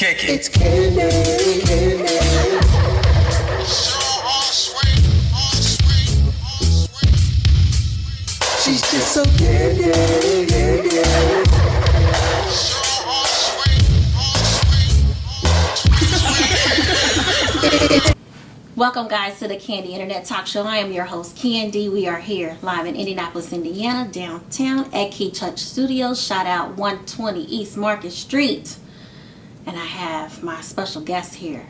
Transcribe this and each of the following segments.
kick it. It's Candy. She's just so candy. Welcome, guys, to the Candy Internet Talk Show. I am your host, Candy. We are here live in Indianapolis, Indiana, downtown at Key Touch Studios. Shout out 120 East Market Street. And I have my special guest here.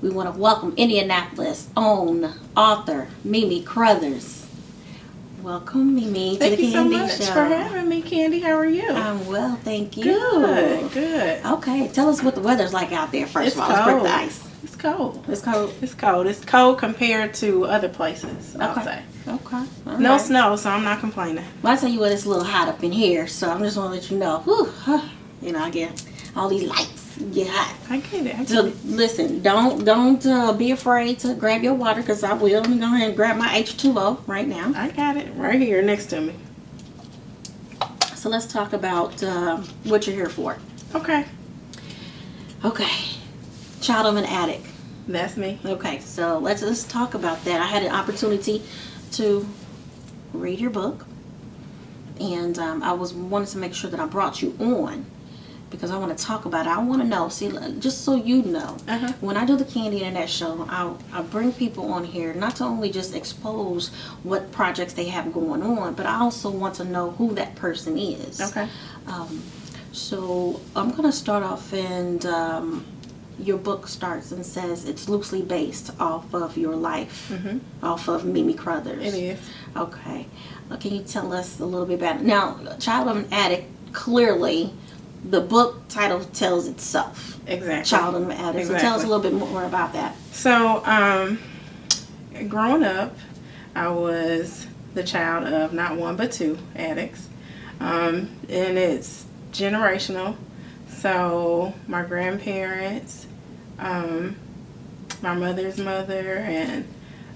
We want to welcome Indianapolis' own author, Mimi Carruthers. Welcome, Mimi, to the Candy Show. Thank you so much for having me, Candy. How are you? I'm well, thank you. Good. Okay, tell us what the weather's like out there first of all. Let's break the ice. It's cold. It's cold. It's cold compared to other places, I'll say. Okay. All No right. snow, so I'm not complaining. Well, I tell you what, it's a little hot up in here, so I'm just want to let you know. Whew, you know, I get all these lights get hot. I get it. So listen, don't be afraid to grab your water, because I will. Let me go ahead and grab my H2O right now. I got it right here next to me. So let's talk about what you're here for. Okay. Okay, child of an addict. That's me. Okay, so let's talk about that. I had an opportunity to read your book, and I wanted to make sure that I brought you on because I want to talk about it. I want to know, see, just so you know, when I do the Candy Internet Show, I bring people on here not to only just expose what projects they have going on, but I also want to know who that person is. Okay. So I'm going to start off, and your book starts and says it's loosely based off of your life, off of Mimi Carruthers. It is. Okay. Can you tell us a little bit about it? Now, Child of an Addict, clearly, the book title tells itself. Exactly. Child of an Addict. Exactly. So tell us a little bit more about that. So, growing up, I was the child of not one but two addicts. And it's generational. So, my grandparents, my mother's mother, and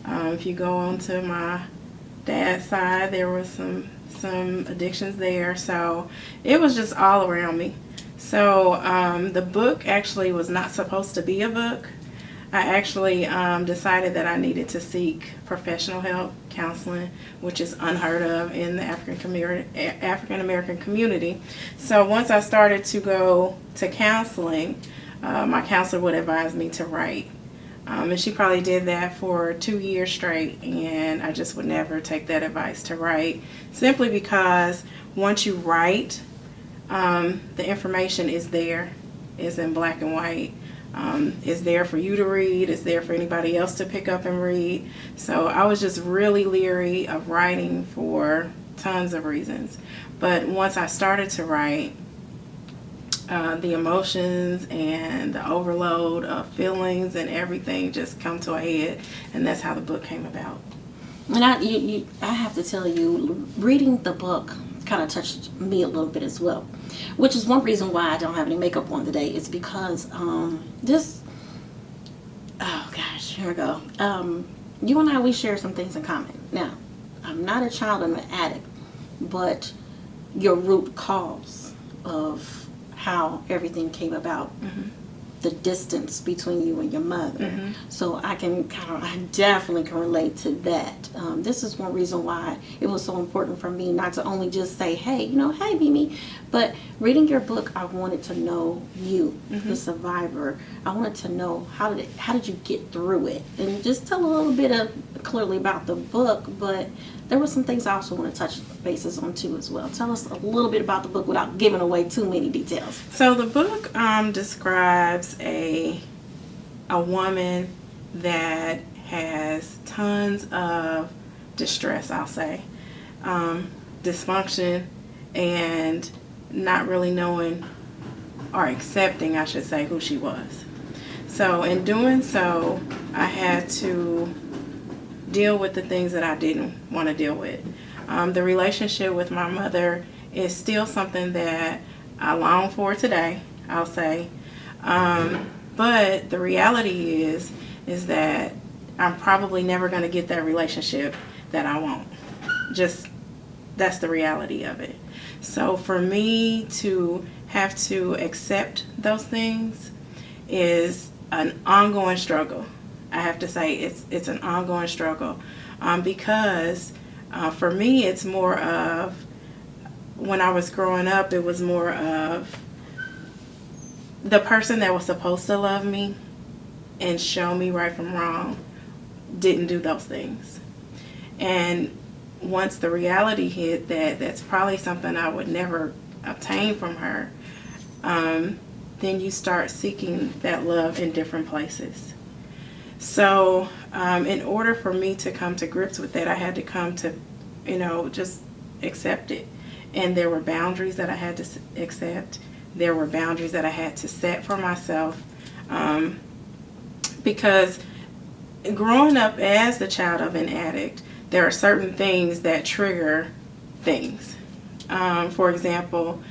if you go on to my dad's side, there was some addictions there. So it was just all around me. So the book actually was not supposed to be a book. I actually decided that I needed to seek professional help, counseling, which is unheard of in the African American community. So once I started to go to counseling, my counselor would advise me to write. And she probably did that for 2 years straight, and I just would never take that advice to write, simply because once you write, the information is there. It's in black and white. It's there for you to read. It's there for anybody else to pick up and read. So I was just really leery of writing for tons of reasons. But once I started to write, the emotions and the overload of feelings and everything just come to a head, and that's how the book came about. And I have to tell you, reading the book kind of touched me a little bit as well, which is one reason why I don't have any makeup on today. It's because oh gosh, here we go. You and I, we share some things in common. Now, I'm not a child of an addict, but your root cause of how everything came about, the distance between you and your mother. So I definitely can relate to that. This is one reason why it was so important for me not to only just say, hey, hey, Mimi, but reading your book, I wanted to know you, the survivor. I wanted to know how did you get through it, and just tell a little bit clearly about the book, but there were some things I also want to touch bases on too as well. Tell us a little bit about the book without giving away too many details. So the book describes a woman that has tons of distress, I'll say, dysfunction, and not really knowing or accepting, I should say, who she was. So in doing so, I had to deal with the things that I didn't want to deal with. The relationship with my mother is still something that I long for today, I'll say. But the reality is that I'm probably never going to get that relationship that I want. Just, that's the reality of it. So for me to have to accept those things is an ongoing struggle. I have to say it's an ongoing struggle, because for me it's more of, when I was growing up, it was more of the person that was supposed to love me and show me right from wrong didn't do those things. And once the reality hit that that's probably something I would never obtain from her, then you start seeking that love in different places. So in order for me to come to grips with that, I had to come to, just accept it. And there were boundaries that I had to accept. There were boundaries that I had to set for myself. Because growing up as the child of an addict, there are certain things that trigger things. For example,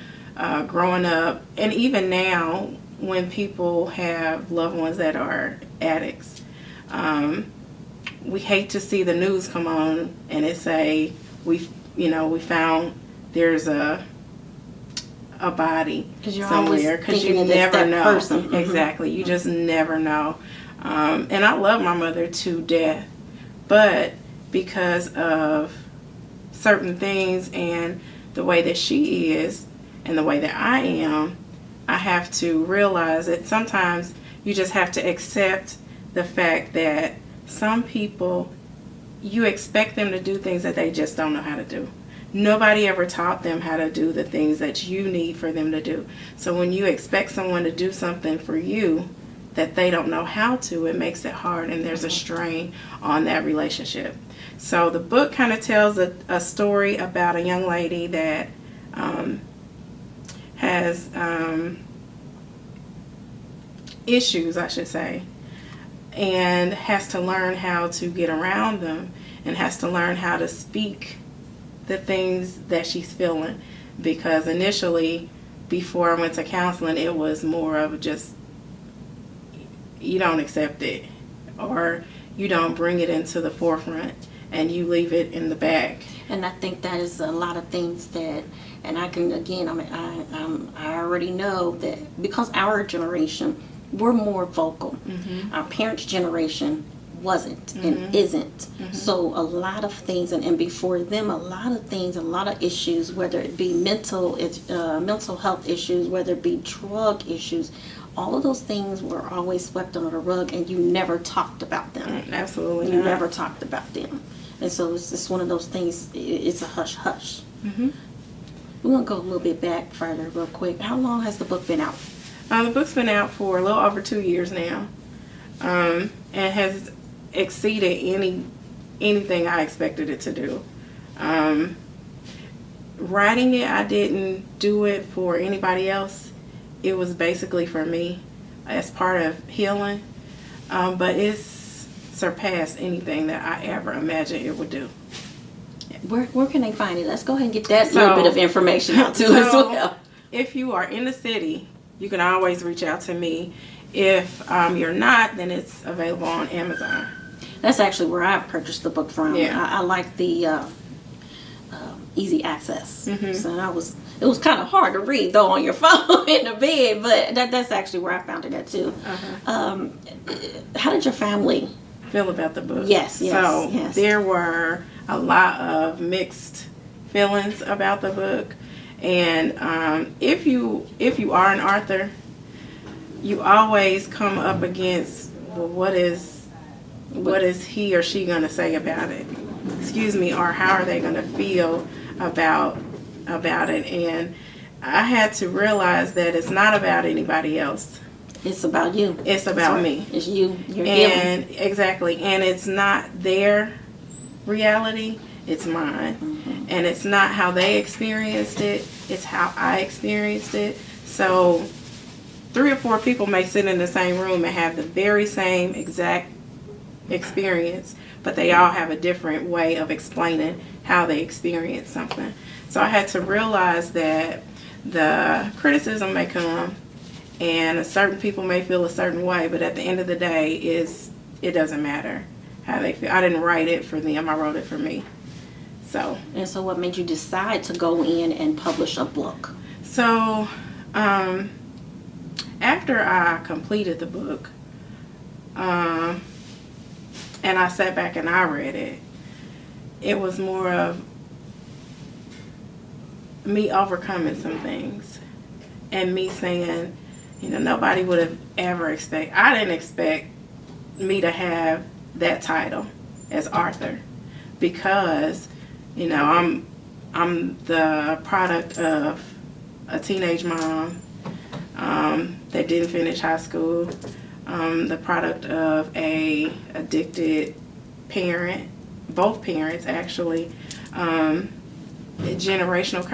growing up, and even now, when people have loved ones that are addicts, we hate to see the news come on and it say, we found there's a body somewhere, because you never know. Person. Exactly. You just never know. And I love my mother to death, but because of certain things and the way that she is and the way that I am, I have to realize that sometimes you just have to accept the fact that some people, you expect them to do things that they just don't know how to do. Nobody ever taught them how to do the things that you need for them to do. So when you expect someone to do something for you that they don't know how to, it makes it hard, and there's a strain on that relationship. So the book kind of tells a story about a young lady that has issues, I should say, and has to learn how to get around them, and has to learn how to speak the things that she's feeling. Because initially, before I went to counseling, it was more of just, you don't accept it, or you don't bring it into the forefront, and you leave it in the back. And I think that is a lot of things that, and I can, again, I already know that because our generation, we're more vocal. Mm-hmm. Our parents' generation wasn't Mm-hmm. and isn't. Mm-hmm. So a lot of things, and before them, a lot of things, a lot of issues, whether it be mental health issues, whether it be drug issues, all of those things were always swept under the rug, and you never talked about them. Absolutely You not. never talked about them. And so it's just one of those things, it's a hush-hush. Mm-hmm. We're going to go a little bit back further real quick. How long has the book been out? The book's been out for a little over 2 years now, and has exceeded anything I expected it to do. Writing it, I didn't do it for anybody else. It was basically for me as part of healing, but it's surpassed anything that I ever imagined it would do. Where can they find it? Let's go ahead and get that little bit of information out too as well. If you are in the city, you can always reach out to me. If you're not, then it's available on Amazon. That's actually where I purchased the book from. Yeah. I like the easy access. Mm-hmm. So it was kind of hard to read though on your phone in the bed, but that's actually where I found it at too. Uh-huh. How did your family feel about the book? Yes. So yes. there were a lot of mixed feelings about the book, and if you are an author, you always come up against, well, what is he or she going to say about it? Excuse me, or how are they going to feel about it? And I had to realize that it's not about anybody else. It's about you. It's about me. It's you. You're And exactly, and it's not their reality, it's mine. Mm-hmm. And it's not how they experienced it, it's how I experienced it. So 3 or 4 people may sit in the same room and have the very same exact experience, but they all have a different way of explaining how they experience something. So I had to realize that the criticism may come and certain people may feel a certain way, but at the end of the day, it doesn't matter how they feel. I didn't write it for them, I wrote it for me. So what made you decide to go in and publish a book? So after I completed the book, and I sat back and I read it, it was more of me overcoming some things and me saying, you know, nobody would have ever I didn't expect me to have that title as author, because, you know, I'm the product of a teenage mom that didn't finish high school, the product of a addicted parent, both parents actually, generational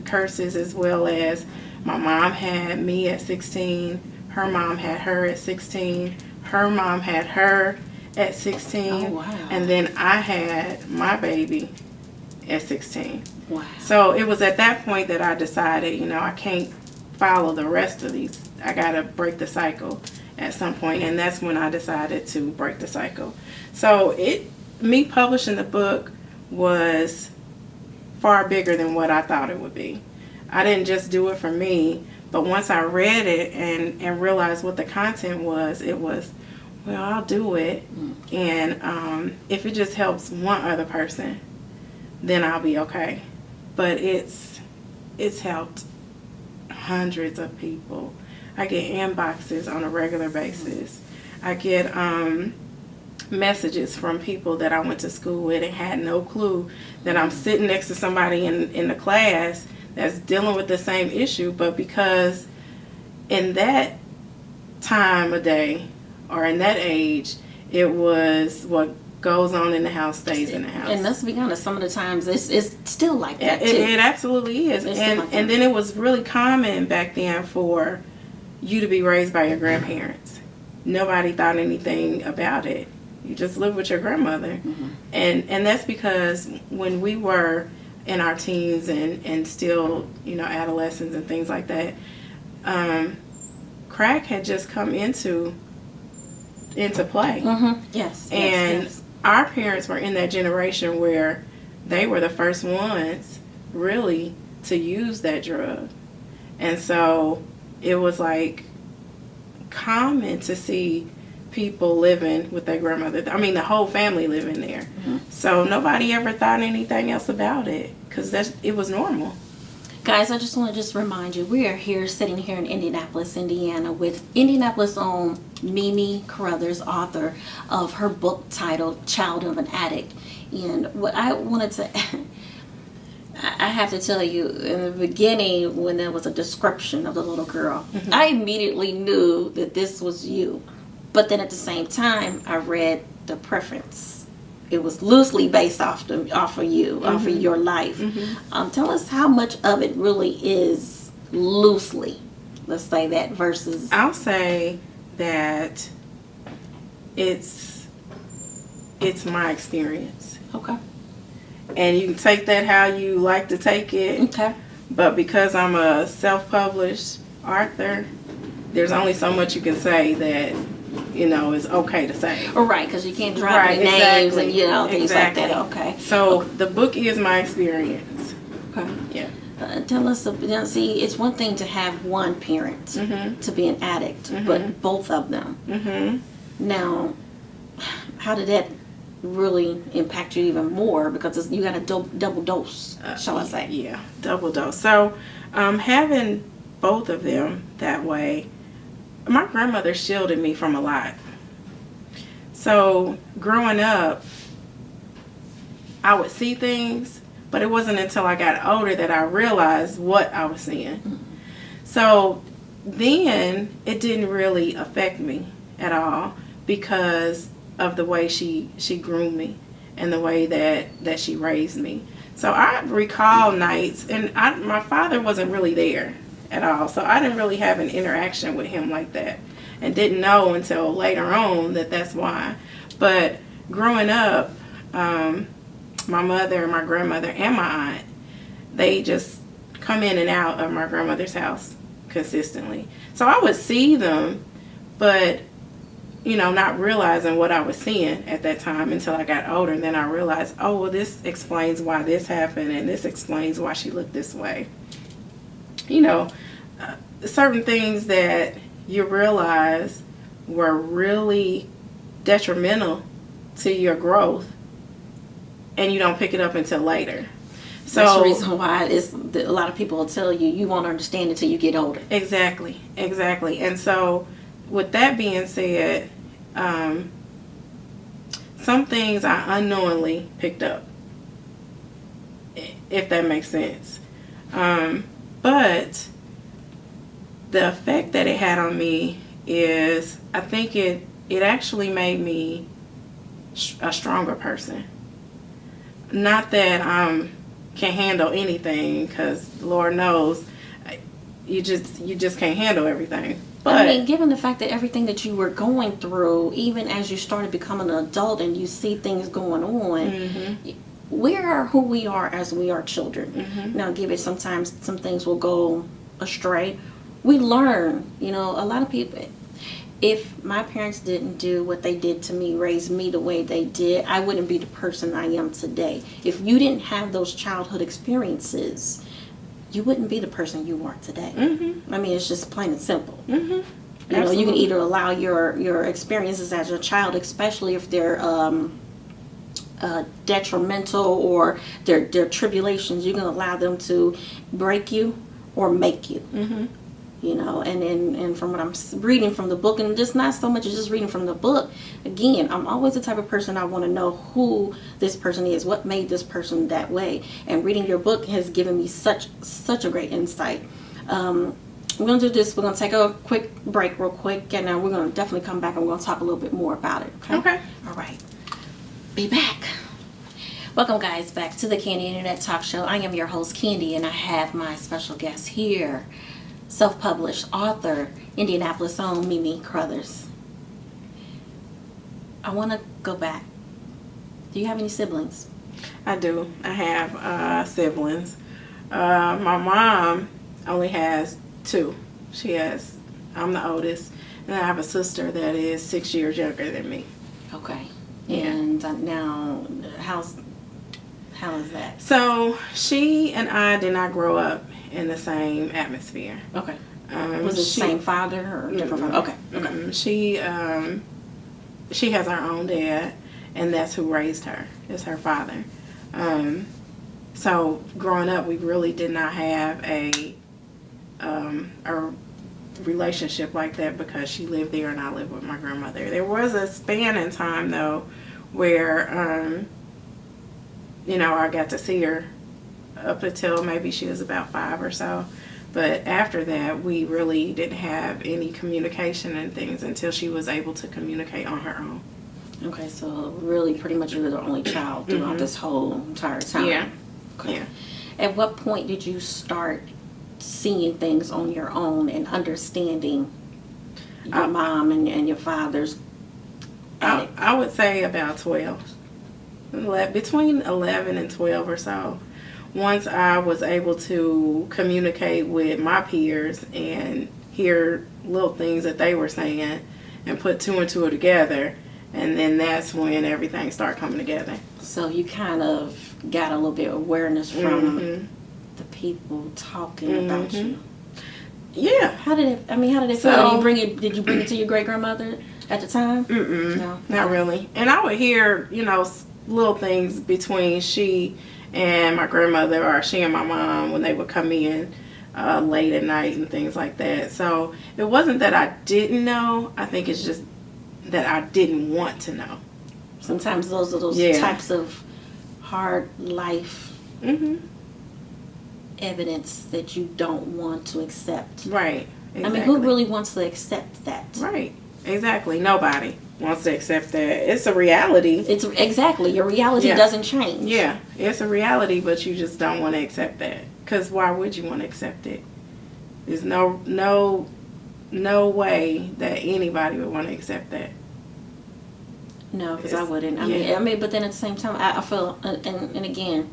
curses, as well as my mom had me at 16, her mom had her at 16, her mom had her at 16, Oh, wow. and then I had my baby at 16. Wow. So it was at that point that I decided, you know, I can't follow the rest of these. I gotta break the cycle at some point, and that's when I decided to break the cycle. So me publishing the book was far bigger than what I thought it would be. I didn't just do it for me, but once I read it and realized what the content was, it was, well, I'll do it, and if it just helps one other person, then I'll be okay. But it's helped hundreds of people. I get inboxes on a regular basis. I get messages from people that I went to school with and had no clue that I'm sitting next to somebody in the class that's dealing with the same issue, but because in that time of day or in that age, it was what goes on in the house stays in the house. And let's be honest, some of the times it's still like that too. It absolutely is. And then it was really common back then for you to be raised by your grandparents. Nobody thought anything about it. You just lived with your grandmother. Mm-hmm. And that's because when we were in our teens and still, you know, adolescents and things like that, crack had just come into play. Mm-hmm. Yes. And yes. Our parents were in that generation where they were the first ones really to use that drug. And so it was like common to see people living with their grandmother. I mean, the whole family living there. Mm-hmm. So nobody ever thought anything else about it because it was normal. Guys, I just want to remind you, we are here sitting here in Indianapolis, Indiana, with Indianapolis' own Mimi Carruthers, author of her book titled Child of an Addict. And what I wanted to, I have to tell you, in the beginning, when there was a description of the little girl, mm-hmm. I immediately knew that this was you. But then at the same time, I read the preference. It was loosely based off of you, mm-hmm. off of your life. Mm-hmm. Tell us how much of it really is loosely, let's say that, versus... I'll say that it's my experience. Okay. And you can take that how you like to take it. Okay. But because I'm a self-published author, there's only so much you can say that, you know, it's okay to say. Right, because you can't drop any names and, you know, things like that. Okay. So the book is my experience. Okay. Yeah. Tell us, see, it's one thing to have one parent mm-hmm. to be an addict, mm-hmm. but both of them. Mm-hmm. Now, how did that really impact you even more? Because you got a double dose, shall I say? Yeah, double dose. So having both of them that way, my grandmother shielded me from a lot. So growing up, I would see things, but it wasn't until I got older that I realized what I was seeing. Mm-hmm. So then it didn't really affect me at all because of the way she groomed me and the way that she raised me. So I recall nights, and my father wasn't really there at all, so I didn't really have an interaction with him like that, and didn't know until later on that that's why. But growing up, my mother, my grandmother, and my aunt, they just come in and out of my grandmother's house consistently. So I would see them, but, you know, not realizing what I was seeing at that time until I got older. And then I realized, oh, well, this explains why this happened, and this explains why she looked this way. You know, certain things that you realize were really detrimental to your growth, and you don't pick it up until later. So that's the reason why a lot of people will tell you you won't understand until you get older. Exactly. And so, with that being said, some things I unknowingly picked up, if that makes sense. But the effect that it had on me is, I think it actually made me a stronger person. Not that I can handle anything, because Lord knows you just can't handle everything. But I mean, given the fact that everything that you were going through, even as you started becoming an adult and you see things going on, we are who we are as we are children. Now, give it, sometimes some things will go astray. We learn, a lot of people, if my parents didn't do what they did to me, raise me the way they did, I wouldn't be the person I am today. If you didn't have those childhood experiences, you wouldn't be the person you are today. I mean, it's just plain and simple. You can either allow your experiences as a child, especially if they're detrimental or they're tribulations, you can allow them to break you or make you. And from what I'm reading from the book, and just not so much as just reading from the book, again, I'm always the type of person I want to know who this person is, what made this person that way. And reading your book has given me such a great insight. We're going to do this. We're going to take a quick break real quick, and we're going to definitely come back and we're going to talk a little bit more about it. Okay. All right. Be back. Welcome, guys, back to the Candy Internet Talk Show. I am your host, Candy, and I have my special guest here, self-published author, Indianapolis' own Mimi Carruthers. I want to go back. Do you have any siblings? I do. I have siblings. My mom only has 2. I'm the oldest, and I have a sister that is 6 years younger than me. Okay. Yeah. And now, how is that? So she and I did not grow up in the same atmosphere. Okay. Was it the same father or different father? Okay. She has her own dad, and that's who raised her. It's her father. So growing up, we really did not have a relationship like that, because she lived there and I lived with my grandmother. There was a span in time though where I got to see her up until maybe she was about 5 or so. But after that, we really didn't have any communication and things until she was able to communicate on her own. Okay, so really pretty much you were the only child throughout this whole entire time. Yeah. Okay. Yeah. At what point did you start seeing things on your own and understanding your mom and your father's addict? I would say about 12. Between 11 and 12 or so. Once I was able to communicate with my peers and hear little things that they were saying and put 2 and 2 together, and then that's when everything started coming together. So you kind of got a little bit of awareness from the people talking about you. Yeah. How did it feel? Did you bring it to your great grandmother at the time? No, not really. And I would hear, little things between she and my grandmother, or she and my mom, when they would come in late at night and things like that. So it wasn't that I didn't know. I think it's just that I didn't want to know. Sometimes those are those types of hard life evidence that you don't want to accept. Right. Exactly. I mean, who really wants to accept that? Right. Exactly. Nobody wants to accept that. It's a reality. It's exactly, your reality doesn't change. Yeah, it's a reality, but you just don't want to accept that. Because why would you want to accept it? There's no way that anybody would want to accept that. No, because I wouldn't. I mean, but then at the same time, I feel, and again,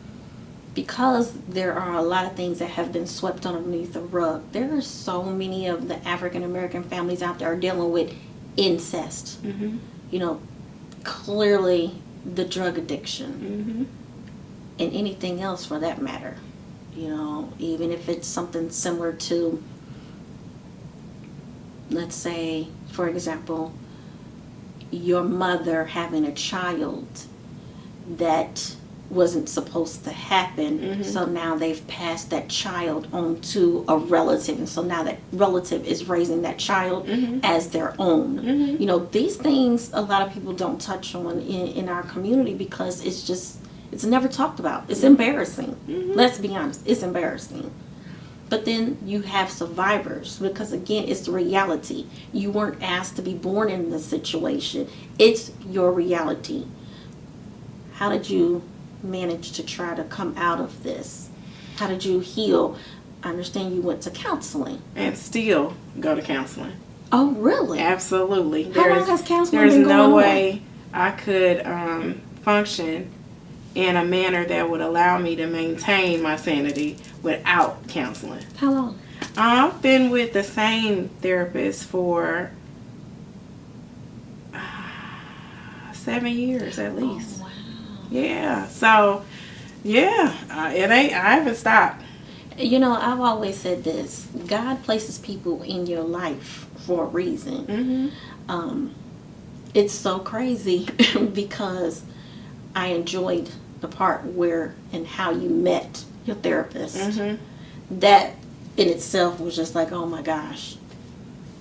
because there are a lot of things that have been swept underneath the rug, there are so many of the African American families out there are dealing with incest. Clearly the drug addiction, and anything else for that matter. Even if it's something similar to let's say, for example, your mother having a child that wasn't supposed to happen, so now they've passed that child on to a relative, and so now that relative is raising that child as their own. You know, these things a lot of people don't touch on in our community because it's never talked about. It's embarrassing. Let's be honest, it's embarrassing. But then you have survivors, because again, it's the reality. You weren't asked to be born in this situation. It's your reality. How did you manage to try to come out of this? How did you heal? I understand you went to counseling. And still go to counseling. Oh, really? Absolutely. How long has counseling There's been going no on? way I could function in a manner that would allow me to maintain my sanity without counseling. How long? I've been with the same therapist for 7 years at least. Oh, wow. Yeah. So, yeah, it ain't. I haven't stopped. You know, I've always said this. God places people in your life for a reason. It's so crazy because I enjoyed the part where and how you met your therapist. That in itself was just like, oh my gosh.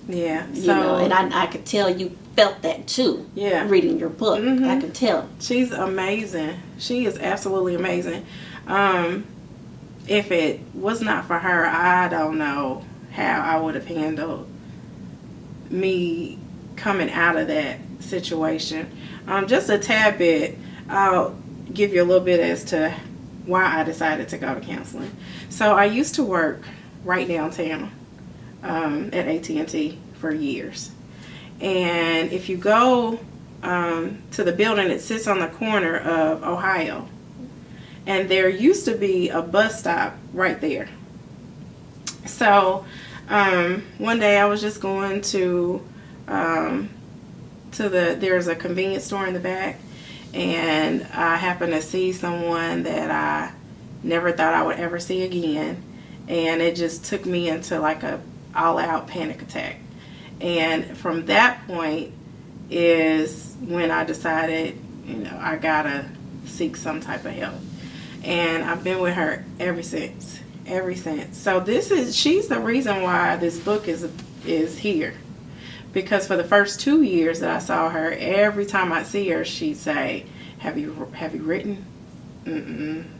Yeah. You know, and I could tell you felt that too. Yeah. Reading your book, I could tell. She's amazing. She is absolutely amazing. If it was not for her, I don't know how I would have handled me coming out of that situation. Just a tad bit, I'll give you a little bit as to why I decided to go to counseling. So I used to work right downtown at AT&T for years. And if you go to the building, it sits on the corner of Ohio. And there used to be a bus stop right there. So one day I was just going to there's a convenience store in the back, and I happened to see someone that I never thought I would ever see again, and it just took me into like a all-out panic attack. And from that point is when I decided, you know, I gotta seek some type of help. And I've been with her ever since. So she's the reason why this book is here. Because for the first 2 years that I saw her, every time I see her, she'd say, have you written?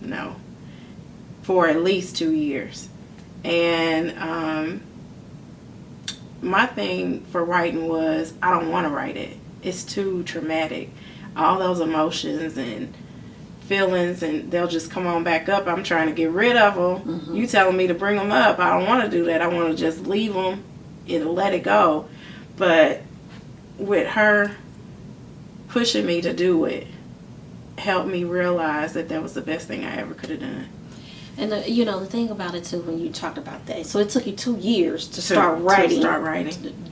No. For at least 2 years. And my thing for writing was, I don't want to write it. It's too traumatic. All those emotions and feelings, and they'll just come on back up. I'm trying to get rid of them. You telling me to bring them up. I don't want to do that. I want to just leave them and let it go. But with her pushing me to do it, helped me realize that was the best thing I ever could have done. And you know, the thing about it too, when you talked about that, so it took you 2 years to start writing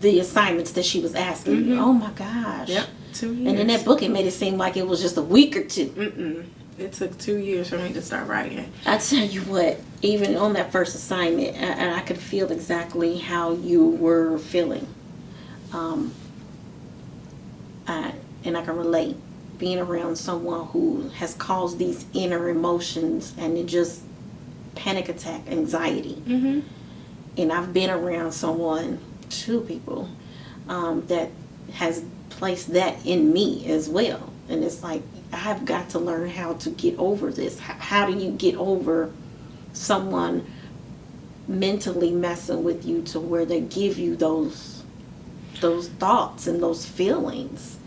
the assignments that she was asking you. Oh my gosh. Yep, 2 years. And in that book, it made it seem like it was just a week or two. It took 2 years for me to start writing. I tell you what, even on that first assignment, I could feel exactly how you were feeling. And I can relate, being around someone who has caused these inner emotions and it just panic attack, anxiety. And I've been around someone, 2 people, that has placed that in me as well. And it's like, I've got to learn how to get over this. How do you get over someone mentally messing with you to where they give you those thoughts and those feelings?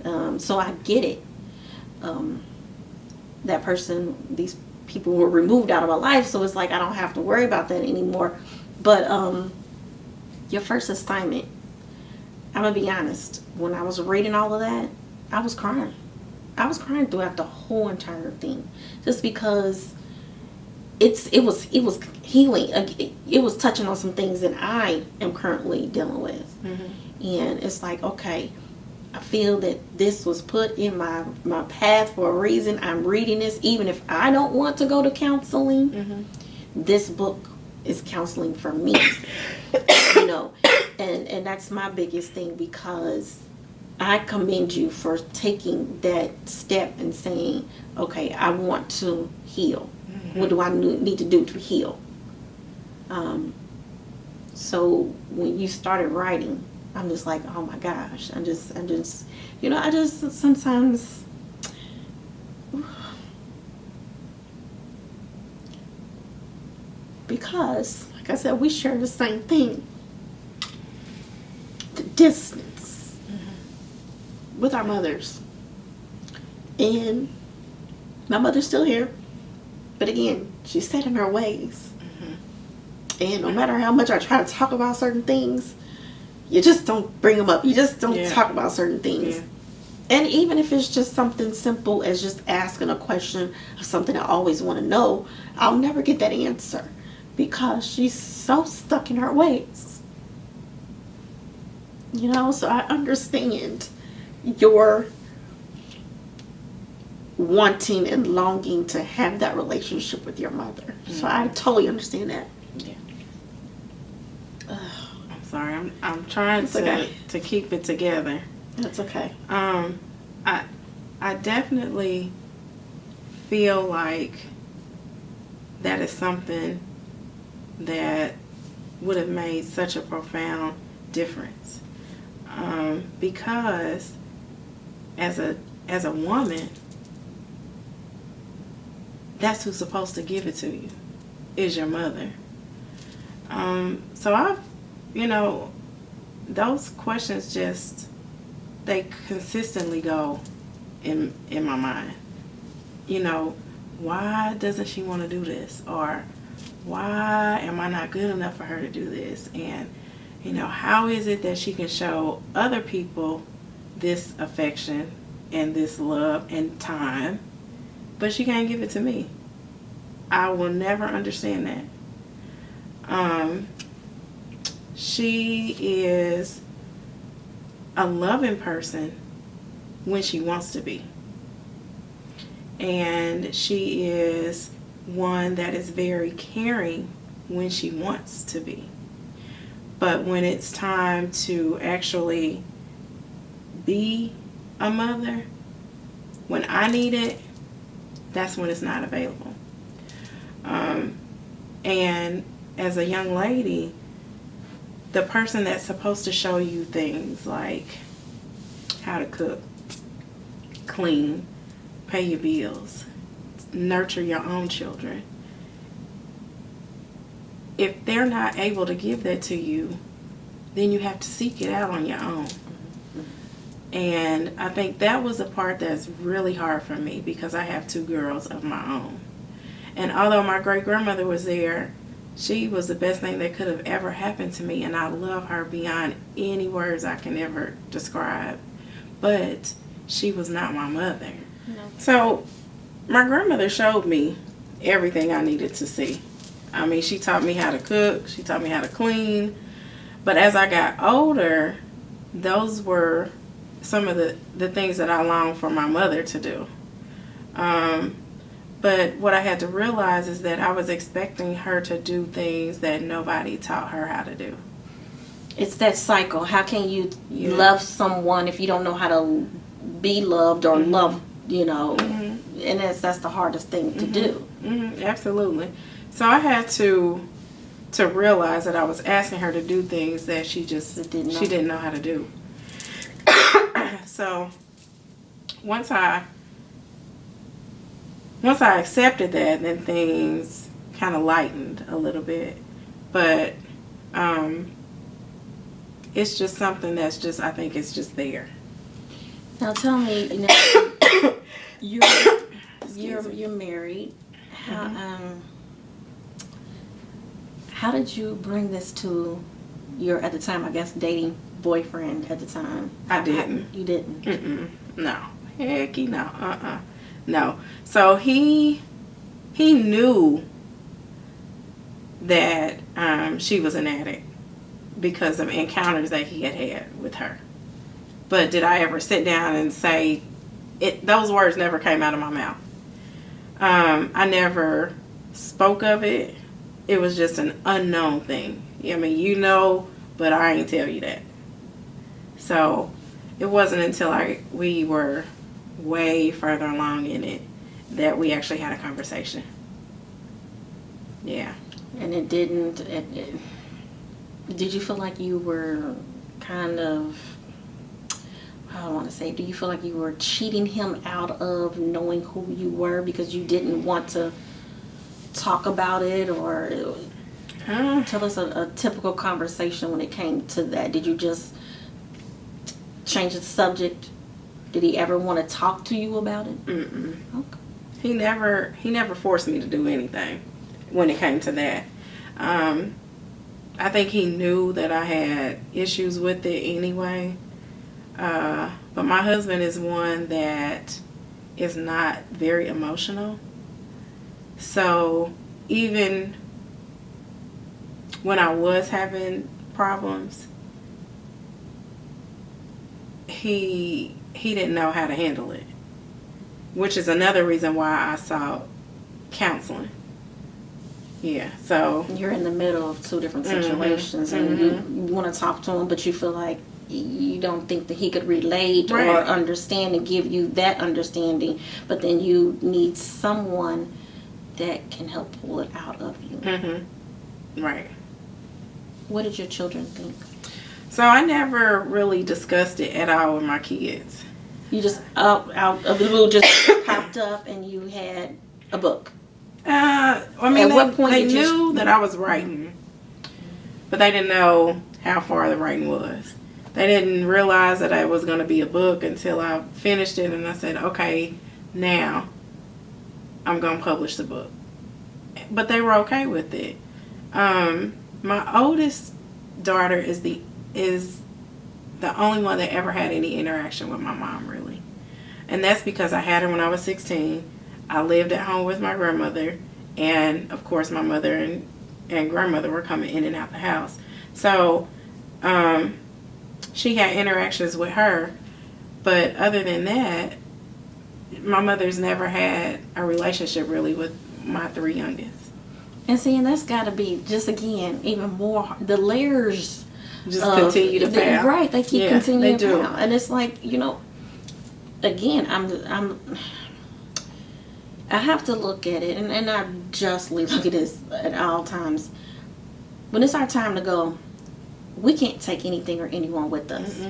So I get it. That person, these people were removed out of my life, so it's like I don't have to worry about that anymore. But your first assignment, I'm gonna be honest, when I was reading all of that, I was crying. I was crying throughout the whole entire thing, just because it was healing. It was touching on some things that I am currently dealing with. And it's like, okay, I feel that this was put in my path for a reason. I'm reading this, even if I don't want to go to counseling. This book is counseling for me. You know, And that's my biggest thing, because I commend you for taking that step and saying, okay, I want to heal. What do I need to do to heal? So when you started writing, I'm just like, oh my gosh, I just, I just sometimes, because, like I said, we share the same thing, the distance with our mothers. And my mother's still here, but again, she's set in her ways. And no matter how much I try to talk about certain things, you just don't bring them up. You just don't talk about certain things. Yeah. And even if it's just something simple as just asking a question of something I always want to know, I'll never get that answer because she's so stuck in her ways. You know, so I understand your wanting and longing to have that relationship with your mother. So I totally understand that. Yeah. I'm sorry. I'm trying to keep it together. That's okay. I definitely feel like that is something that would have made such a profound difference. Because as a woman, that's who's supposed to give it to you, is your mother. So I've, those questions just, they consistently go in my mind. Why doesn't she want to do this? Or why am I not good enough for her to do this? And, how is it that she can show other people this affection and this love and time, but she can't give it to me? I will never understand that. She is a loving person when she wants to be. And she is one that is very caring when she wants to be. But when it's time to actually be a mother, when I need it, that's when it's not available. And as a young lady, the person that's supposed to show you things like how to cook, clean, pay your bills, nurture your own children, if they're not able to give that to you, then you have to seek it out on your own. And I think that was the part that's really hard for me, because I have 2 girls of my own. And although my great-grandmother was there, she was the best thing that could have ever happened to me, and I love her beyond any words I can ever describe. But she was not my mother. No. So my grandmother showed me everything I needed to see. I mean, she taught me how to cook, she taught me how to clean. But as I got older, those were some of the things that I longed for my mother to do. But what I had to realize is that I was expecting her to do things that nobody taught her how to do. It's that cycle. How can you love someone if you don't know how to be loved or love, and that's the hardest thing to do. Absolutely. So I had to realize that I was asking her to do things that she didn't know how to do. So once I accepted that, then things kind of lightened a little bit. But it's just something that's just, I think it's just there. Now tell me, you're married. How did you bring this to your, at the time, I guess, dating boyfriend at the time? I didn't. You didn't? No. Hecky no. No. So he knew that she was an addict because of encounters that he had with her. But did I ever sit down and say it? Those words never came out of my mouth. I never spoke of it. It was just an unknown thing. I mean, but I ain't tell you that. So it wasn't until we were way further along in it that we actually had a conversation. Yeah. And it didn't, did you feel like you were kind of, I don't want to say, do you feel like you were cheating him out of knowing who you were because you didn't want to talk about it? Or tell us a typical conversation when it came to that. Did you just change the subject? Did he ever want to talk to you about it? Mm-mm. Okay. He never forced me to do anything when it came to that. I think he knew that I had issues with it anyway. But my husband is one that is not very emotional. So even when I was having problems, he didn't know how to handle it, which is another reason why I sought counseling. Yeah, so You're in the middle of two different situations, and you want to talk to him, but you feel like you don't think that he could relate Right. or understand and give you that understanding, but then you need someone that can help pull it out of you. Right. What did your children think? So I never really discussed it at all with my kids. You just out of the blue just popped up and you had a book. I mean, At what point they did you- knew that I was writing, but they didn't know how far the writing was. They didn't realize that it was going to be a book until I finished it, and I said, okay, now I'm going to publish the book. But they were okay with it. My oldest daughter is the only one that ever had any interaction with my mom, really. And that's because I had her when I was 16. I lived at home with my grandmother, and of course my mother and grandmother were coming in and out the house. So she had interactions with her, but other than that, my mother's never had a relationship really with my three youngest. And seeing that's got to be just again even more the layers. Just continue to fail. Right, they keep Yeah, continuing they to do. fail, and it's like again, I have to look at it, and I justly look at this at all times. When it's our time to go, we can't take anything or anyone with us.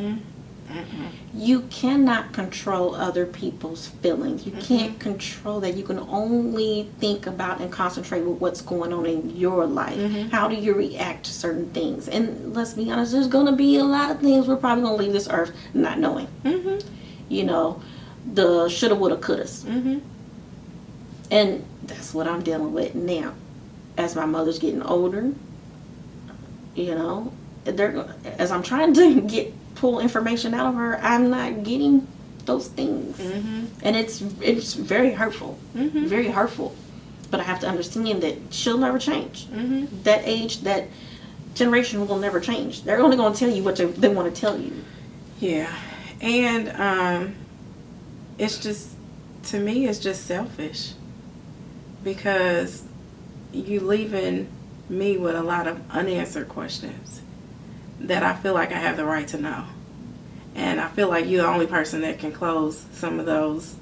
You cannot control other people's feelings. You can't control that. You can only think about and concentrate with what's going on in your life. How do you react to certain things? And let's be honest, there's going to be a lot of things we're probably going to leave this earth not knowing. You know, the shoulda, woulda, couldas. And that's what I'm dealing with now. As my mother's getting older, you know, as I'm trying to pull information out of her, I'm not getting those things. And it's very hurtful. Very hurtful. But I have to understand that she'll never change. That age, that generation will never change. They're only going to tell you what they want to tell you. Yeah. And it's just, to me, it's just selfish. Because you leaving me with a lot of unanswered questions that I feel like I have the right to know. And I feel like you're the only person that can close some of those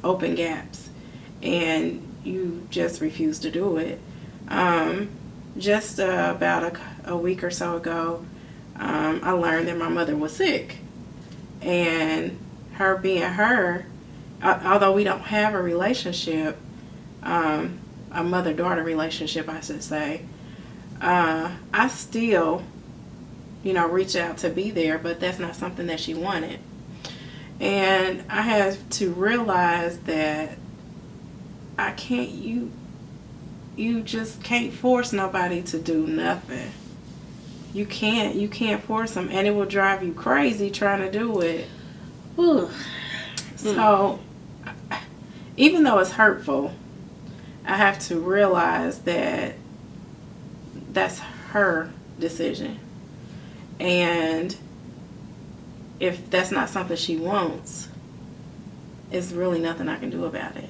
open gaps. And you just refuse to do it. Just about a week or so ago, I learned that my mother was sick. And her being her, although we don't have a relationship, a mother-daughter relationship, I should say, I still, reach out to be there, but that's not something that she wanted. And I had to realize that I can't, you just can't force nobody to do nothing. You can't force them, and it will drive you crazy trying to do it. So, even though it's hurtful, I have to realize that that's her decision. And if that's not something she wants, it's really nothing I can do about it.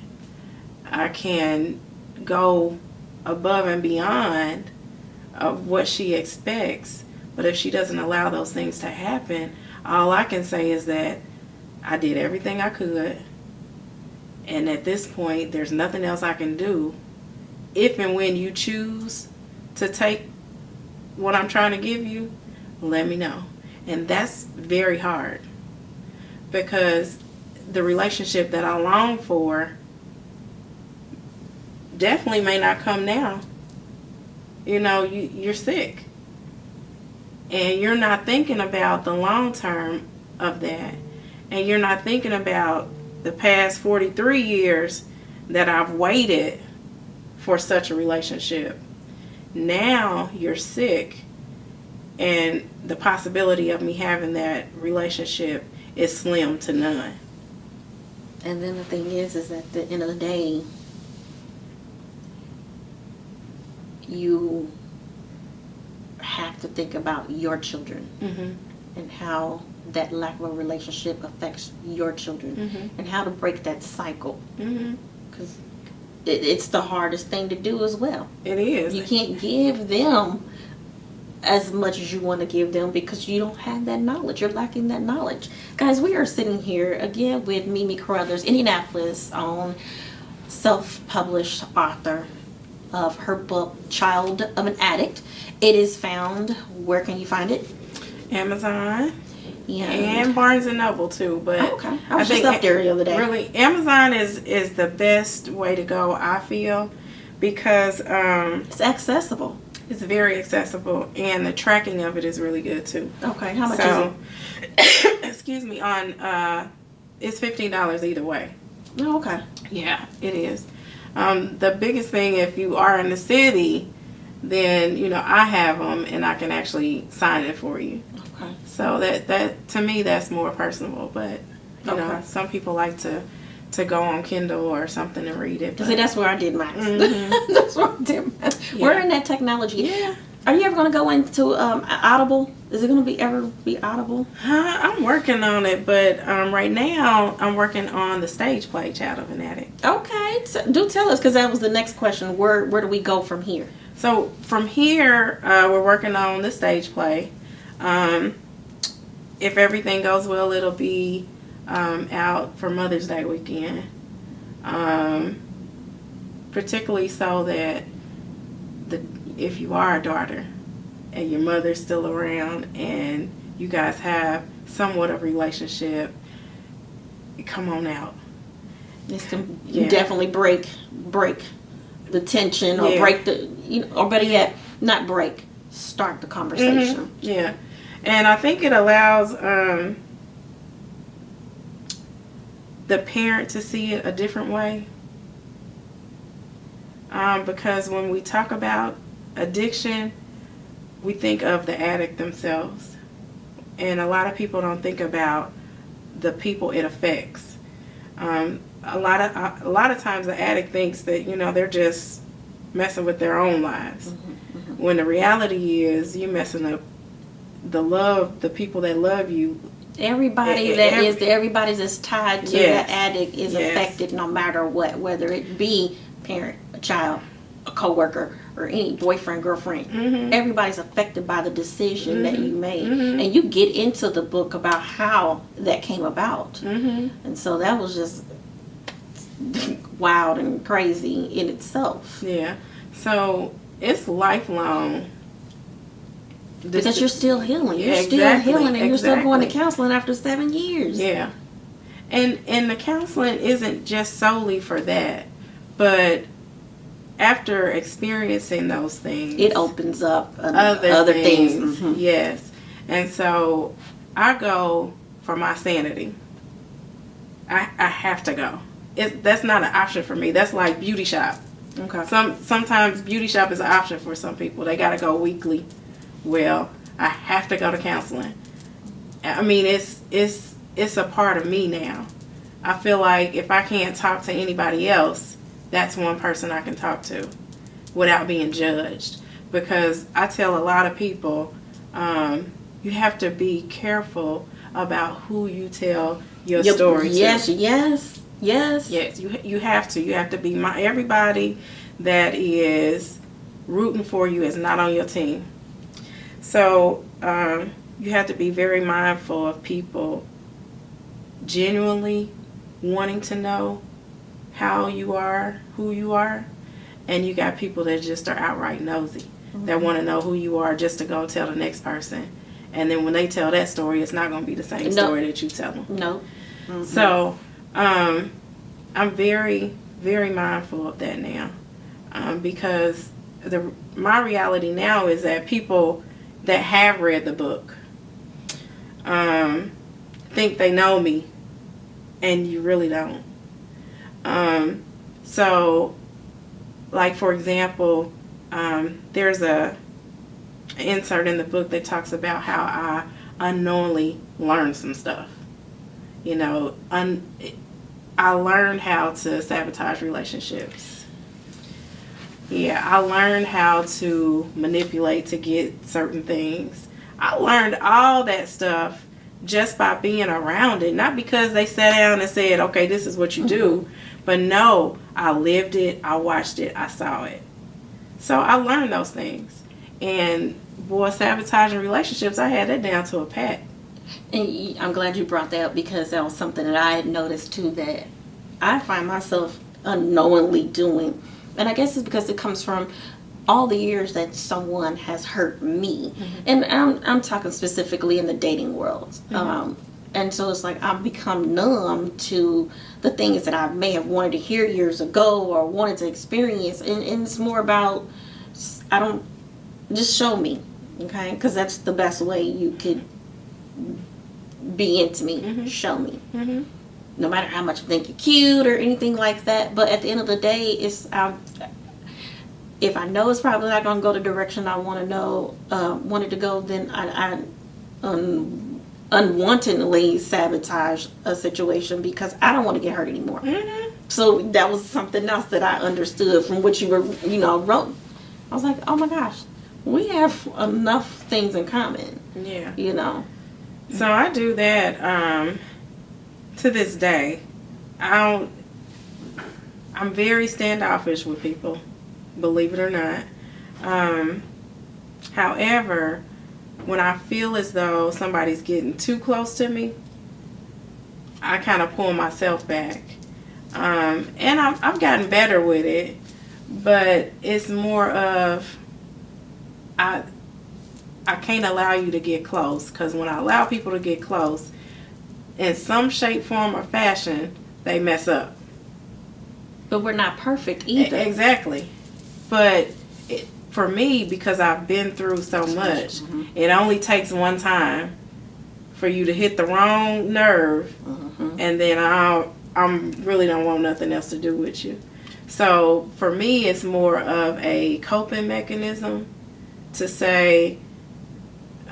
I can go above and beyond of what she expects, But if she doesn't allow those things to happen, all I can say is that I did everything I could. And at this point, there's nothing else I can do. If and when you choose to take what I'm trying to give you, let me know. And that's very hard, because the relationship that I long for definitely may not come now. You know, you're sick. And you're not thinking about the long term of that. And you're not thinking about the past 43 years that I've waited for such a relationship. Now you're sick, and the possibility of me having that relationship is slim to none. And then the thing is at the end of the day, you have to think about your children and how that lack of a relationship affects your children and how to break that cycle. Because it's the hardest thing to do as well. It is. You can't give them as much as you want to give them because you don't have that knowledge. You're lacking that knowledge. Guys, we are sitting here again with Mimi Carruthers, Indianapolis, own self-published author of her book, Child of an Addict. It is found, where can you find it? Amazon. Yeah. And Barnes and Noble too, but okay. I was just up there the other day. Really, Amazon is the best way to go, I feel, because it's accessible. It's very accessible, and the tracking of it is really good too. Okay, how much is it? Excuse me. It's $15 either way. Oh, okay. Yeah, it is. The biggest thing, if you are in the city, then I have them, and I can actually sign it for you. Okay. So that to me, that's more personable. But you know, some people like to go on Kindle or something and read it. See, that's where I did mine. That's where I did mine. Yeah. We're in that technology. Yeah. Are you ever going to go into Audible? Is it going to ever be Audible? I'm working on it, but right now I'm working on the stage play Child of an Addict. Okay. So do tell us, because that was the next question. Where do we go from here? So from here, we're working on the stage play. If everything goes well, it'll be out for Mother's Day weekend. Particularly so that if you are a daughter and your mother's still around and you guys have somewhat of a relationship, come on out. It's to definitely break the tension, or break the, or better yet, not break, start the conversation. Yeah. And I think it allows the parent to see it a different way. Because when we talk about addiction, we think of the addict themselves. And a lot of people don't think about the people it affects. A lot of times the addict thinks that, they're just messing with their own lives. When the reality is you messing up the people that love you. Everybody that's tied to the addict is affected, no matter what, whether it be parent, a child, a coworker, or any boyfriend, girlfriend. Everybody's affected by the decision that you made. And you get into the book about how that came about. And so that was just wild and crazy in itself. Yeah. So it's lifelong. Because you're still healing. You're still healing, and you're still going to counseling after 7 years. Yeah. And the counseling isn't just solely for that, but after experiencing those things, it opens up other things. Yes. And so I go for my sanity. I have to go. That's not an option for me. That's like beauty shop. Okay. Sometimes beauty shop is an option for some people. They got to go weekly. Well, I have to go to counseling. I mean, it's a part of me now. I feel like if I can't talk to anybody else, that's one person I can talk to without being judged. Because I tell a lot of people, you have to be careful about who you tell your story to. Yes. Yes, you have to. You have to be everybody that is rooting for you is not on your team. So you have to be very mindful of people genuinely wanting to know how you are, who you are, and you got people that just are outright nosy, that want to know who you are just to go tell the next person. And then when they tell that story, it's not going to be the same story that you tell them. No. So, I'm very, very mindful of that now, because my reality now is that people that have read the book think they know me, and you really don't. So, like for example, there's a insert in the book that talks about how I unknowingly learned some stuff. You know, I learned how to sabotage relationships. Yeah, I learned how to manipulate to get certain things. I learned all that stuff just by being around it. Not because they sat down and said, okay, this is what you do. But no, I lived it, I watched it, I saw it. So I learned those things. And boy, sabotaging relationships, I had that down to a pat. And I'm glad you brought that up, because that was something that I had noticed too, that I find myself unknowingly doing. And I guess it's because it comes from all the years that someone has hurt me. And I'm talking specifically in the dating world. And so it's like I've become numb to the things that I may have wanted to hear years ago or wanted to experience. And it's more about, just show me, okay? Because that's the best way you could be into me. Show me. No matter how much I think you're cute or anything like that. But at the end of the day, if I know it's probably not going to go the direction I want it to go, then I unwantedly sabotage a situation because I don't want to get hurt anymore. So that was something else that I understood from what you were, wrote. I was like, oh my gosh, we have enough things in common. Yeah. So I do that to this day. I'm very standoffish with people, believe it or not. However, when I feel as though somebody's getting too close to me, I kind of pull myself back. And I've gotten better with it, but it's more of I can't allow you to get close, because when I allow people to get close, in some shape, form, or fashion, they mess up. But we're not perfect either. Exactly. But for me, because I've been through so much, it only takes one time for you to hit the wrong nerve, and then I really don't want nothing else to do with you. So for me, it's more of a coping mechanism to say,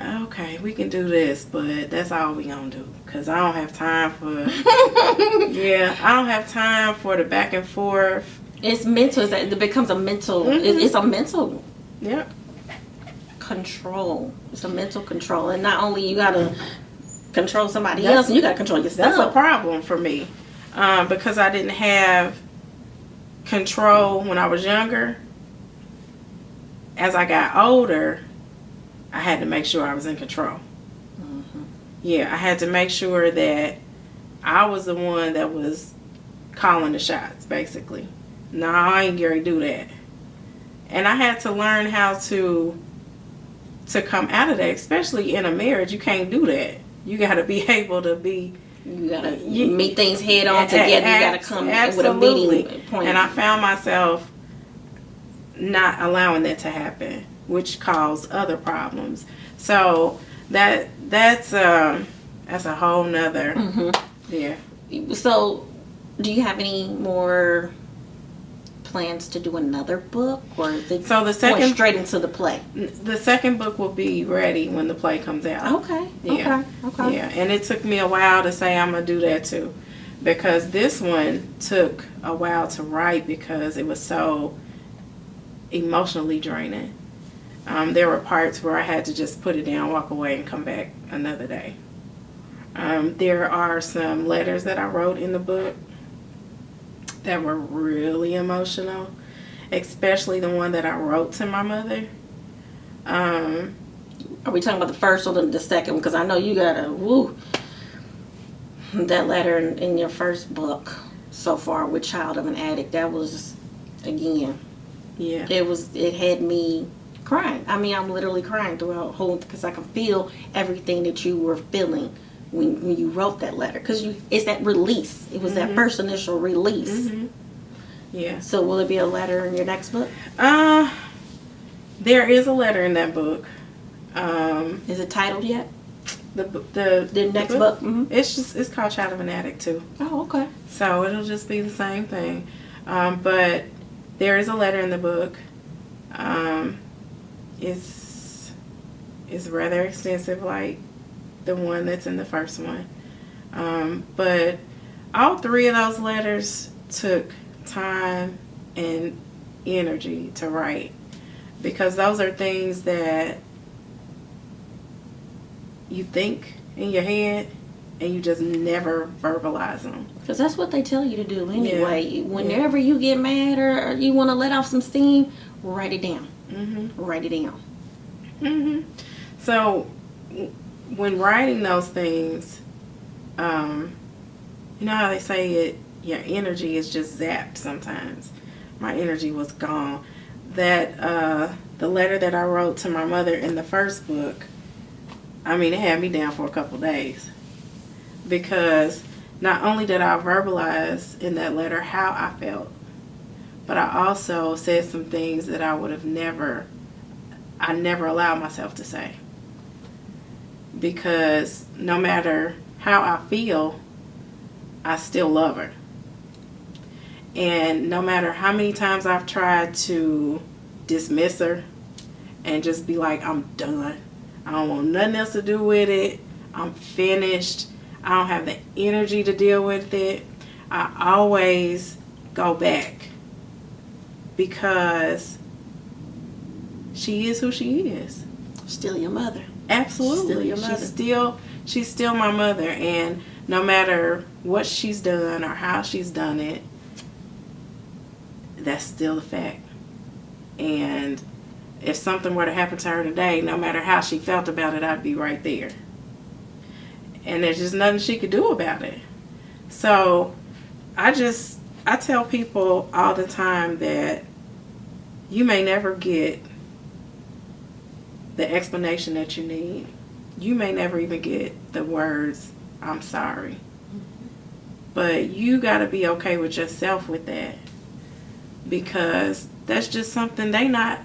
okay, we can do this, but that's all we gonna do, because I don't have time for I don't have time for the back and forth. It's mental. It becomes a mental. It's a mental. Control. It's a mental control, and not only you gotta control somebody else, and you gotta control yourself. That's a problem for me, because I didn't have control when I was younger. As I got older, I had to make sure I was in control. I had to make sure that I was the one that was calling the shots, basically. No, I ain't gonna do that. And I had to learn how to come out of that, especially in a marriage. You can't do that. You got to be able to be. You got to meet things head on together. You got to come with a meeting point. And I found myself not allowing that to happen, which caused other problems. So that's a whole nother. So, do you have any more plans to do another book, or is it going straight into the play? The second book will be ready when the play comes out. Okay. Yeah, and it took me a while to say I'm gonna do that too, because this one took a while to write because it was so emotionally draining. There were parts where I had to just put it down, walk away, and come back another day. There are some letters that I wrote in the book that were really emotional, especially the one that I wrote to my mother. Are we talking about the first or the second one? Because I know you got that letter in your first book so far with Child of an Addict. That was, again, Yeah. it had me crying. I mean, I'm literally crying throughout the whole, because I can feel everything that you were feeling when you wrote that letter. Because it's that release. It was that first initial release. Yeah. So will it be a letter in your next book? There is a letter in that book. Is it titled yet? The next book? Mm-hmm. It's called Child of an Addict too. Oh, okay. So it'll just be the same thing. But there is a letter in the book. It's rather extensive, like the one that's in the first one. But all three of those letters took time and energy to write, because those are things that you think in your head and you just never verbalize them. Because that's what they tell you to do anyway. Yeah. Whenever you get mad or you want to let off some steam, write it down. Write it down. So when writing those things, you know how they say your energy is just zapped sometimes. My energy was gone. That the letter that I wrote to my mother in the first book, I mean, it had me down for a couple days, because not only did I verbalize in that letter how I felt, but I also said some things that I never allowed myself to say. Because no matter how I feel, I still love her. And no matter how many times I've tried to dismiss her and just be like, I'm done, I don't want nothing else to do with it, I'm finished, I don't have the energy to deal with it, I always go back, because she is who she is. Still your mother. Absolutely. Still your mother. She's still my mother, and no matter what she's done or how she's done it, that's still a fact. And if something were to happen to her today, no matter how she felt about it, I'd be right there. And there's just nothing she could do about it. So I tell people all the time that you may never get the explanation that you need. You may never even get the words, I'm sorry. But you got to be okay with yourself with that, because that's just something they not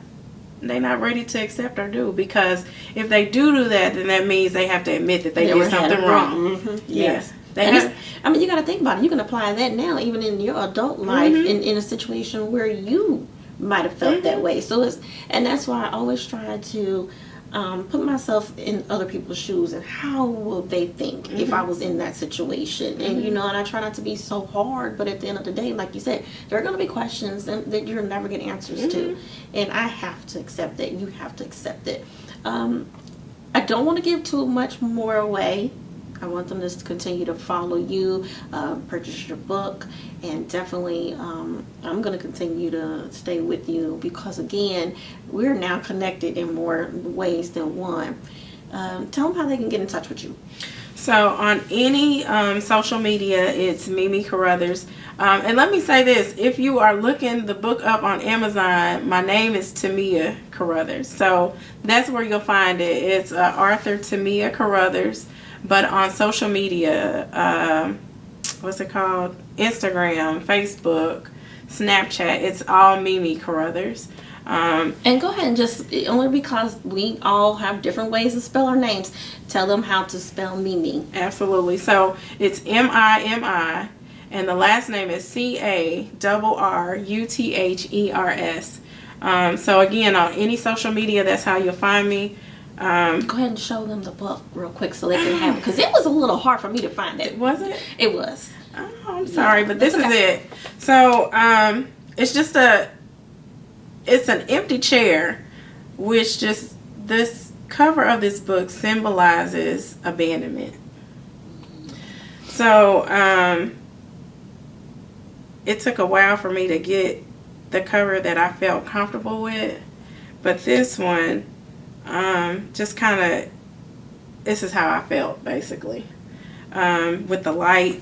ready to accept or do. Because if they do that, then that means they have to admit that they did something wrong. Yes. Yeah. I mean, you got to think about it. You can apply that now, even in your adult life, in a situation where you might have felt that way. So and that's why I always try to put myself in other people's shoes, and how will they think if I was in that situation. And and I try not to be so hard, but at the end of the day, like you said, there are going to be questions that you'll never get answers to, and I have to accept that. You have to accept it. I don't want to give too much more away. I want them to continue to follow you, purchase your book, and definitely I'm going to continue to stay with you, because again, we're now connected in more ways than one. Tell them how they can get in touch with you. So on any social media, it's Mimi Carruthers. And let me say this, if you are looking the book up on Amazon, my name is Tamia Carruthers. So that's where you'll find it. It's Arthur Tamia Carruthers. But on social media, what's it called? Instagram, Facebook, Snapchat, it's all Mimi Carruthers. And go ahead and just, only because we all have different ways to spell our names, tell them how to spell Mimi. Absolutely. So it's Mimi, and the last name is Carruthers. So again, on any social media, that's how you'll find me. Go ahead and show them the book real quick so they can have it, because it was a little hard for me to find it. Was it? It was. Oh, I'm sorry, but this is it. So it's just it's an empty chair, which just, this cover of this book symbolizes abandonment. So it took a while for me to get the cover that I felt comfortable with, but this one, just kind of, this is how I felt basically, with the light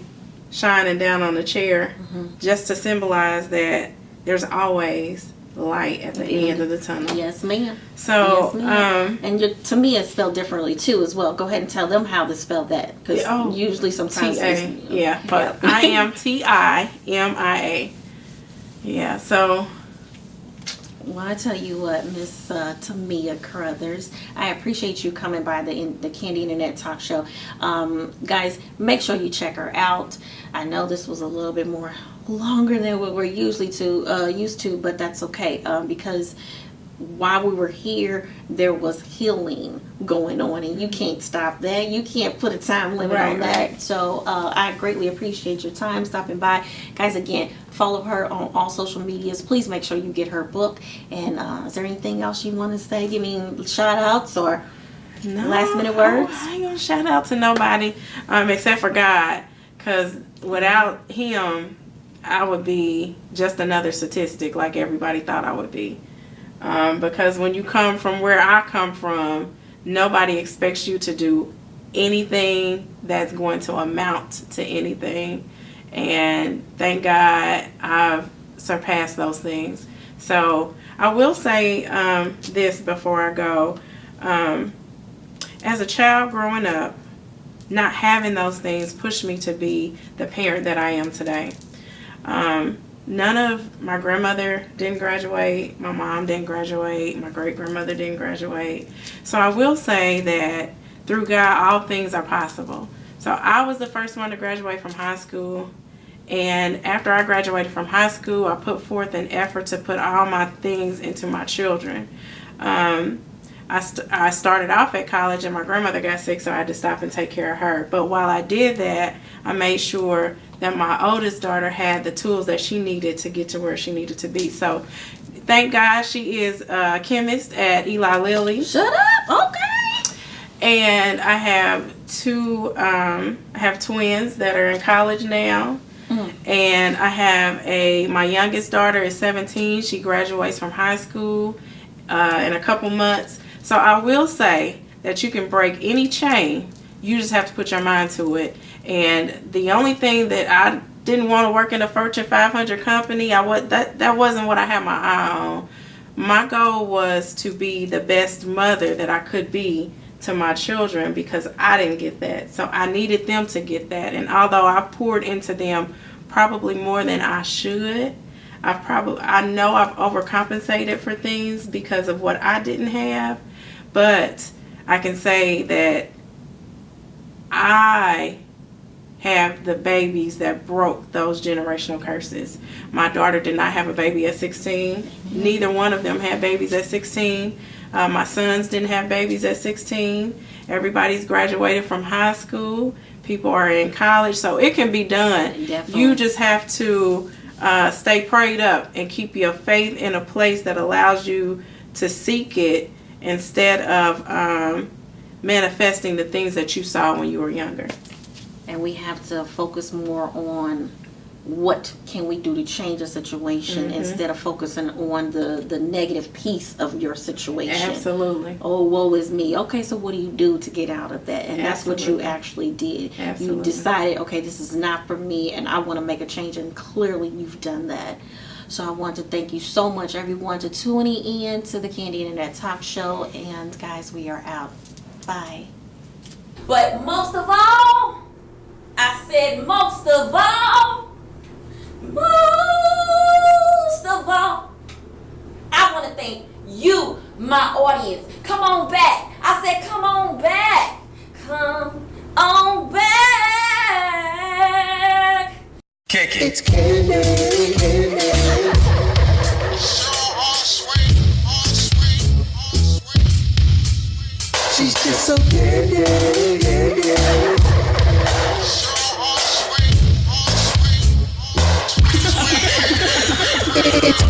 shining down on the chair, just to symbolize that there's always light at the end of the tunnel. Yes, ma'am. So, yes, ma'am. And to me, it's spelled differently too, as well. Go ahead and tell them how to spell that, because usually sometimes T-A, but I am T-I-M-I-A. Yeah, so. Well, I tell you what, Miss Mimi Carruthers, I appreciate you coming by the Candy Internet Talk Show. Guys, make sure you check her out. I know this was a little bit more longer than what we're usually used to, but that's okay, because while we were here, there was healing going on, and you can't stop that. You can't put a time limit on that. So I greatly appreciate your time stopping by. Guys, again, follow her on all social medias. Please make sure you get her book. And is there anything else you want to say? Give me shout outs or last minute words? I ain't gonna shout out to nobody except for God, because without him, I would be just another statistic like everybody thought I would be. Because when you come from where I come from, nobody expects you to do anything that's going to amount to anything. And thank God I've surpassed those things. So I will say this before I go. As a child growing up, not having those things pushed me to be the parent that I am today. None of my grandmother didn't graduate, my mom didn't graduate, my great-grandmother didn't graduate. So I will say that through God, all things are possible. So I was the first one to graduate from high school. And after I graduated from high school, I put forth an effort to put all my things into my children. I started off at college and my grandmother got sick, so I had to stop and take care of her. But while I did that, I made sure that my oldest daughter had the tools that she needed to get to where she needed to be. So thank God she is a chemist at Eli Lilly. Shut up. Okay. And I have twins that are in college now. And I have my youngest daughter is 17. She graduates from high school in a couple months. So I will say that you can break any chain. You just have to put your mind to it. And the only thing that I didn't want to work in a Fortune 500 company, that wasn't what I had my eye on. My goal was to be the best mother that I could be to my children, because I didn't get that. So I needed them to get that. And although I poured into them probably more than I should, I know I've overcompensated for things because of what I didn't have. But I can say that I have the babies that broke those generational curses. My daughter did not have a baby at 16. Neither one of them had babies at 16. My sons didn't have babies at 16. Everybody's graduated from high school. People are in college. So it can be done. Definitely. You just have to stay prayed up and keep your faith in a place that allows you to seek it instead of manifesting the things that you saw when you were younger. And we have to focus more on what can we do to change the situation instead of focusing on the negative piece of your situation. Absolutely. Oh, woe is me. Okay, so what do you do to get out of that? And that's what you actually did. Absolutely. You decided, okay, this is not for me and I want to make a change, and clearly you've done that. So I want to thank you so much, everyone, to tuning in to the Candy Internet Talk Show. And guys, we are out. Bye. But most of all, I said most of all, I want to thank you, my audience. Come on back. I said come on back. Come on back. Kick it. It's Candy. She's just so candy. It's